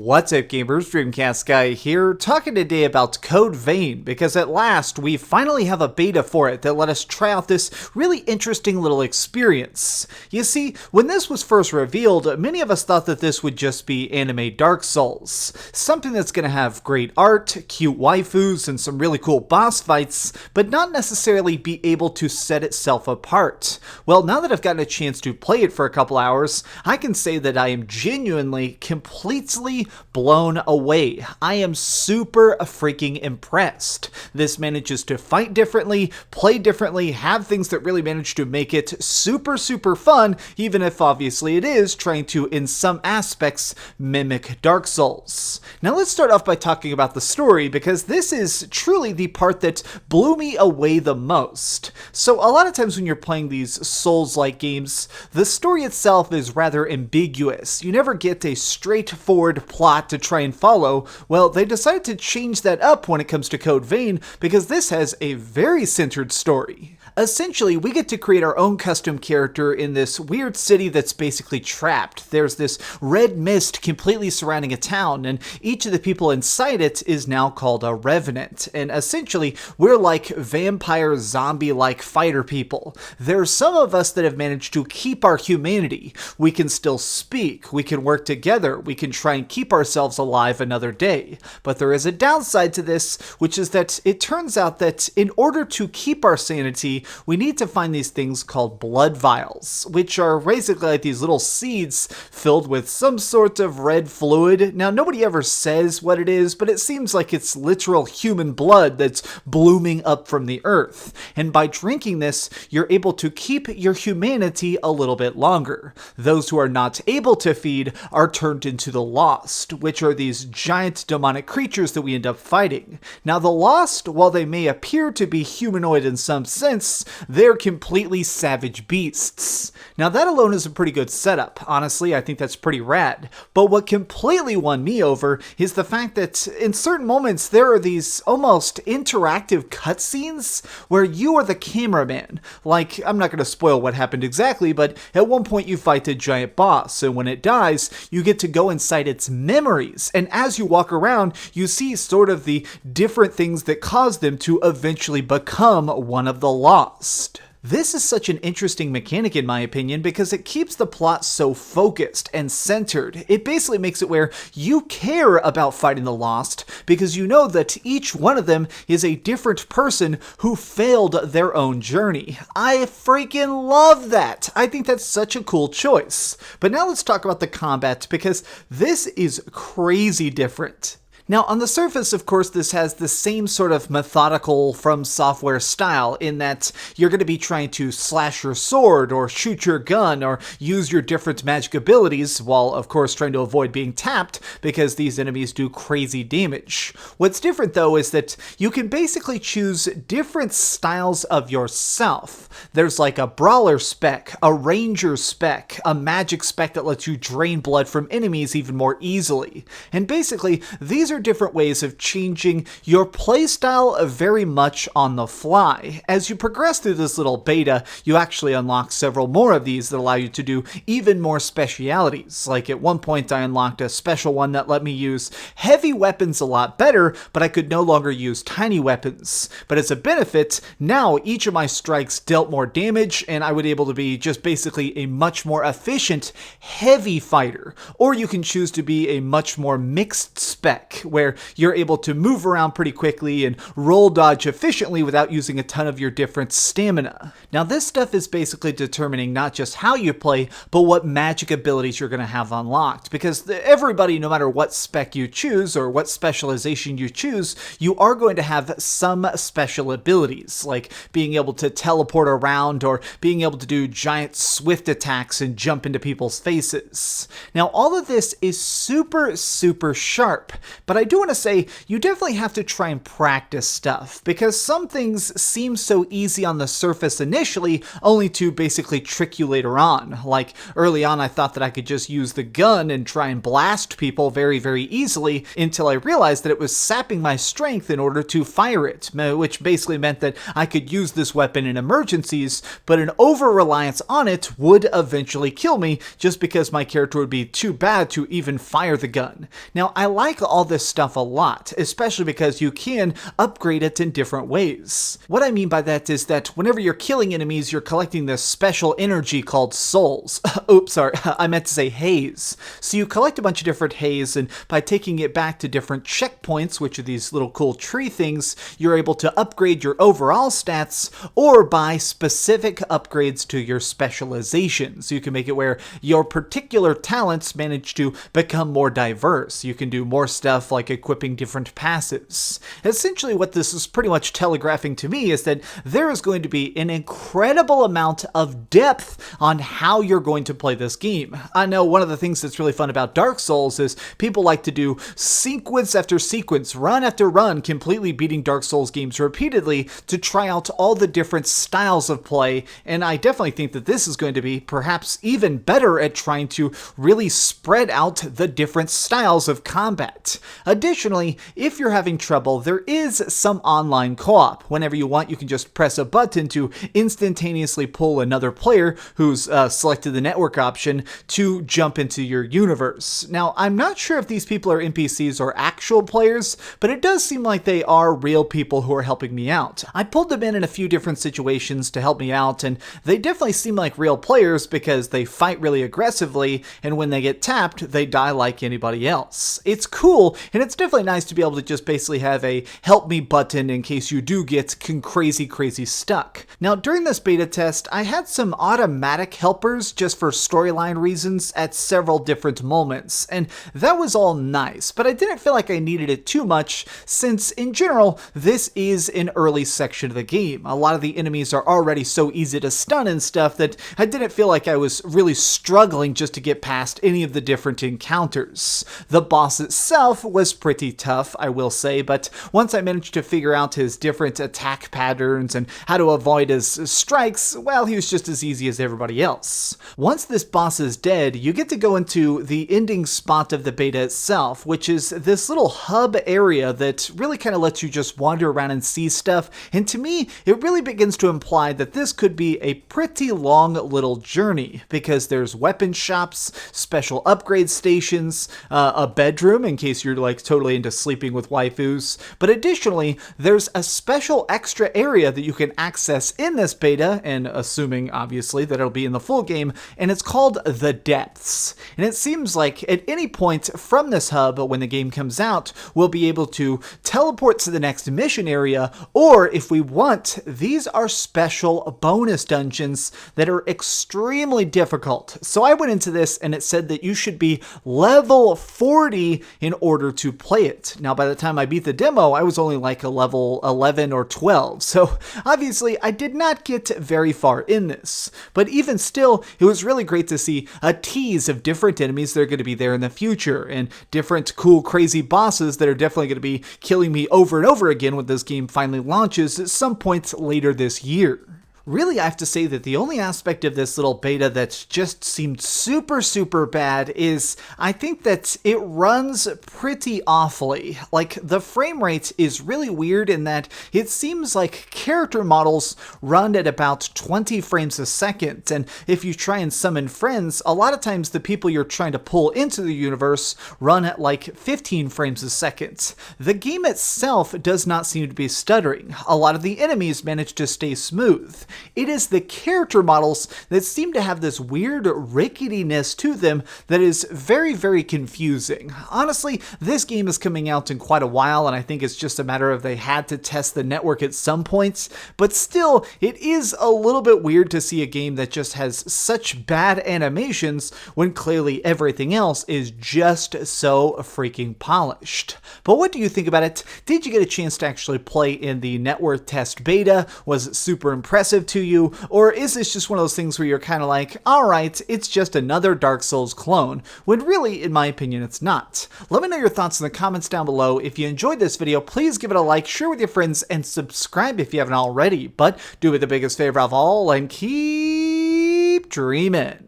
What's up gamers, DreamcastGuy here, talking today about Code Vein, because at last we finally have a beta for it that let us try out this really interesting little experience. You see, when this was first revealed, many of us thought that this would just be anime Dark Souls, something that's going to have great art, cute waifus, and some really cool boss fights, but not necessarily be able to set itself apart. Well, now that I've gotten a chance to play it for a couple hours, I can say that I am genuinely, completely blown away. I am super freaking impressed. This manages to fight differently, play differently, have things that really manage to make it super fun, even if obviously it is trying to, in some aspects, mimic Dark Souls. Now let's start off by talking about the story, because this is truly the part that blew me away the most. So a lot of times when you're playing these Souls-like games, the story itself is rather ambiguous. You never get a straightforward plot to try and follow. Well, they decided to change that up when it comes to Code Vein, because this has a very centered story. Essentially, we get to create our own custom character in this weird city that's basically trapped. There's this red mist completely surrounding a town, and each of the people inside it is now called a revenant. And essentially, we're like vampire zombie-like fighter people. There's some of us that have managed to keep our humanity. We can still speak, we can work together, we can try and keep ourselves alive another day. But there is a downside to this, which is that it turns out that in order to keep our sanity, we need to find these things called blood vials, which are basically like these little seeds filled with some sort of red fluid. Now, nobody ever says what it is, but it seems like it's literal human blood that's blooming up from the earth. And by drinking this, you're able to keep your humanity a little bit longer. Those who are not able to feed are turned into the Lost, which are these giant demonic creatures that we end up fighting. Now, the Lost, while they may appear to be humanoid in some sense, they're completely savage beasts. Now that alone is a pretty good setup. Honestly, I think that's pretty rad. But what completely won me over is the fact that in certain moments there are these almost interactive cutscenes where you are the cameraman. Like, I'm not going to spoil what happened exactly, but at one point you fight a giant boss, and when it dies, you get to go inside its memories. And as you walk around, you see sort of the different things that cause them to eventually become one of the Lost. This is such an interesting mechanic in my opinion, because it keeps the plot so focused and centered. It basically makes it where you care about fighting the Lost because you know that each one of them is a different person who failed their own journey. I freaking love that! I think that's such a cool choice. But now let's talk about the combat, because this is crazy different. Now, on the surface, of course, this has the same sort of methodical From Software style in that you're going to be trying to slash your sword or shoot your gun or use your different magic abilities while, of course, trying to avoid being tapped because these enemies do crazy damage. What's different, though, is that you can basically choose different styles of yourself. There's like a brawler spec, a ranger spec, a magic spec that lets you drain blood from enemies even more easily. And basically, these are different ways of changing your playstyle very much on the fly. As you progress through this little beta, you actually unlock several more of these that allow you to do even more specialities. Like at one point I unlocked a special one that let me use heavy weapons a lot better, but I could no longer use tiny weapons. But as a benefit, now each of my strikes dealt more damage, and I would be able to be just basically a much more efficient heavy fighter. Or you can choose to be a much more mixed spec, where you're able to move around pretty quickly and roll dodge efficiently without using a ton of your different stamina. Now this stuff is basically determining not just how you play, but what magic abilities you're going to have unlocked, because everybody, no matter what spec you choose or what specialization you choose, you are going to have some special abilities, like being able to teleport around or being able to do giant swift attacks and jump into people's faces. Now all of this is super sharp, but I do want to say you definitely have to try and practice stuff, because some things seem so easy on the surface initially, only to basically trick you later on. Like, early on I thought that I could just use the gun and try and blast people very, very easily, until I realized that it was sapping my strength in order to fire it, which basically meant that I could use this weapon in emergencies, but an over-reliance on it would eventually kill me, just because my character would be too bad to even fire the gun. Now, I like all this stuff a lot, especially because you can upgrade it in different ways. What I mean by that is that whenever you're killing enemies, you're collecting this special energy called souls. Oops, sorry, I meant to say haze. So you collect a bunch of different haze, and by taking it back to different checkpoints, which are these little cool tree things, you're able to upgrade your overall stats, or buy specific upgrades to your specializations. You can make it where your particular talents manage to become more diverse. You can do more stuff like equipping different passives. Essentially, what this is pretty much telegraphing to me is that there is going to be an incredible amount of depth on how you're going to play this game. I know one of the things that's really fun about Dark Souls is people like to do sequence after sequence, run after run, completely beating Dark Souls games repeatedly to try out all the different styles of play, and I definitely think that this is going to be perhaps even better at trying to really spread out the different styles of combat. Additionally, if you're having trouble, there is some online co-op. Whenever you want, you can just press a button to instantaneously pull another player who's selected the network option to jump into your universe. Now, I'm not sure if these people are NPCs or actual players, but it does seem like they are real people who are helping me out. I pulled them in a few different situations to help me out, and they definitely seem like real players because they fight really aggressively, and when they get tapped, they die like anybody else. It's cool, and it's definitely nice to be able to just basically have a help me button in case you do get crazy stuck. Now, during this beta test, I had some automatic helpers just for storyline reasons at several different moments, and that was all nice, but I didn't feel like I needed it too much since, in general, this is an early section of the game. A lot of the enemies are already so easy to stun and stuff that I didn't feel like I was really struggling just to get past any of the different encounters. The boss itself was pretty tough, I will say, but once I managed to figure out his different attack patterns and how to avoid his strikes, well, he was just as easy as everybody else. Once this boss is dead, you get to go into the ending spot of the beta itself, which is this little hub area that really kind of lets you just wander around and see stuff, and to me, it really begins to imply that this could be a pretty long little journey, because there's weapon shops, special upgrade stations, a bedroom in case you're like totally into sleeping with waifus, but additionally, there's a special extra area that you can access in this beta, and assuming obviously that it'll be in the full game, and it's called the Depths. And it seems like at any point from this hub when the game comes out, we'll be able to teleport to the next mission area, or if we want, these are special bonus dungeons that are extremely difficult. So I went into this and it said that you should be level 40 in order to play it. Now, by the time I beat the demo, I was only like a level 11 or 12. So obviously I did not get very far in this, but even still, it was really great to see a tease of different enemies that are going to be there in the future, and different cool crazy bosses that are definitely going to be killing me over and over again when this game finally launches at some point later this year. Really, I have to say that the only aspect of this little beta that just seemed super bad is I think that it runs pretty awfully. Like, the frame rate is really weird in that it seems like character models run at about 20 frames a second, and if you try and summon friends, a lot of times the people you're trying to pull into the universe run at like 15 frames a second. The game itself does not seem to be stuttering. A lot of the enemies manage to stay smooth. It is the character models that seem to have this weird ricketiness to them that is very confusing. Honestly, this game is coming out in quite a while, and I think it's just a matter of they had to test the network at some points, but still, it is a little bit weird to see a game that just has such bad animations when clearly everything else is just so freaking polished. But what do you think about it? Did you get a chance to actually play in the network test beta? Was it super impressive offensive to you, or is this just one of those things where you're kind of like, alright, it's just another Dark Souls clone, when really, in my opinion, it's not. Let me know your thoughts in the comments down below. If you enjoyed this video, please give it a like, share with your friends, and subscribe if you haven't already. But do it the biggest favor of all, and keep dreaming.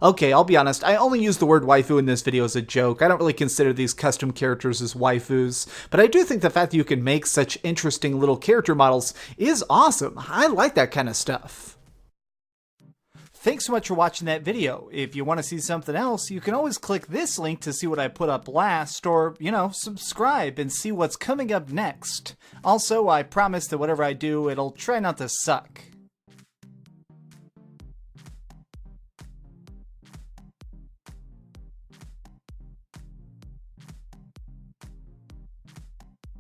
Okay, I'll be honest, I only use the word waifu in this video as a joke. I don't really consider these custom characters as waifus, but I do think the fact that you can make such interesting little character models is awesome. I like that kind of stuff. Thanks so much for watching that video. If you want to see something else, you can always click this link to see what I put up last, or, subscribe and see what's coming up next. Also, I promise that whatever I do, it'll try not to suck.